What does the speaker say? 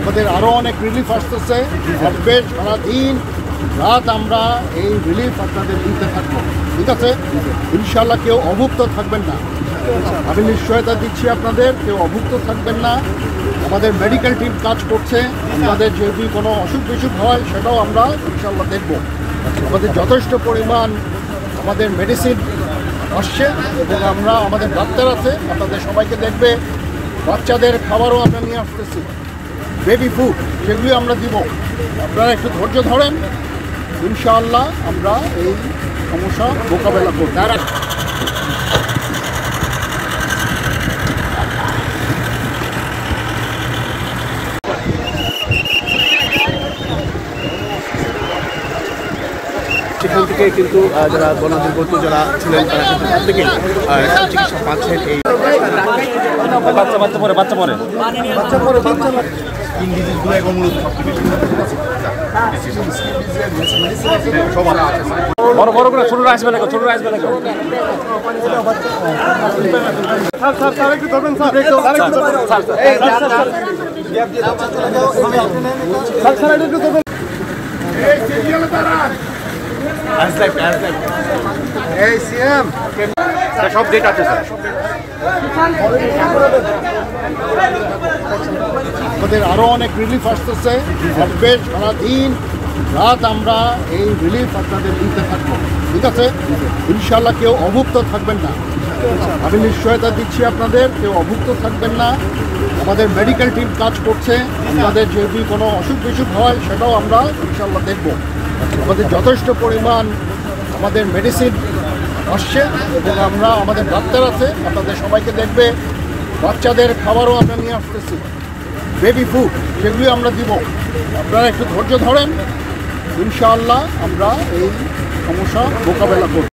আমাদের আরও অনেক রিলিফ আসতেছে, আসবে সারাদিন রাত আমরা এই রিলিফ আপনাদের দিতে থাকবো, ঠিক আছে? ইনশাল্লাহ কেউ অভুক্ত থাকবেন না, আমি নিশ্চয়তা দিচ্ছি আপনাদের, কেউ অভুক্ত থাকবেন না। আমাদের মেডিকেল টিম কাজ করছে, আমাদের যদি কোনো অসুখ বিসুখ হয় সেটাও আমরা ইনশাল্লাহ দেখব। আমাদের যথেষ্ট পরিমাণ আমাদের মেডিসিন আসছে এবং আমরা আমাদের ডাক্তার আছে, আপনাদের সবাইকে দেখবে। বাচ্চাদের খাবারও আমরা নিয়ে আসতেছি, বেবি ফুড সেগুলি আমরা দিব। আপনারা একটু ধৈর্য ধরেন, ইনশাআল্লাহ আমরা এই সমস্যা মোকাবেলা করব। সেখান থেকে কিন্তু যারা বনাধিপত্য যারা ছিলেন তারা কিন্তু প্রত্যেকে চিকিৎসা পাচ্ছেন। এই বাচ্চা পরে ডিজিজগুলো এখন মূলত বড় করে ছোট আসবে না, ছোট আসবে না। স্যার একটু ধরবেন স্যার, একটু ধরবেন। সব ডেট আছে স্যার। আমাদের আরও অনেক রিলিফ আসতেছে, আসবে সারাদিন রাত আমরা এই রিলিফ আপনাদের দিতে থাকবো, ঠিক আছে? ইনশাল্লাহ কেউ অভুক্ত থাকবেন না, আমি নিশ্চয়তা দিচ্ছি আপনাদের, কেউ অভুক্ত থাকবেন না। আমাদের মেডিকেল টিম কাজ করছে, আমাদের যদি কোনো অসুখ বিসুখ হয় সেটাও আমরা ইনশাল্লাহ দেখব। আমাদের যথেষ্ট পরিমাণ আমাদের মেডিসিন আসছে এবং আমরা আমাদের ডাক্তার আছে, আপনাদের সবাইকে দেখবে। বাচ্চাদের খাবারও আমরা নিয়ে আসতেছি, বেবি ফুড সেগুলি আমরা দিব। আপনারা একটু ধৈর্য ধরেন, ইনশাআল্লাহ আমরা এই সমস্যা মোকাবেলা করব।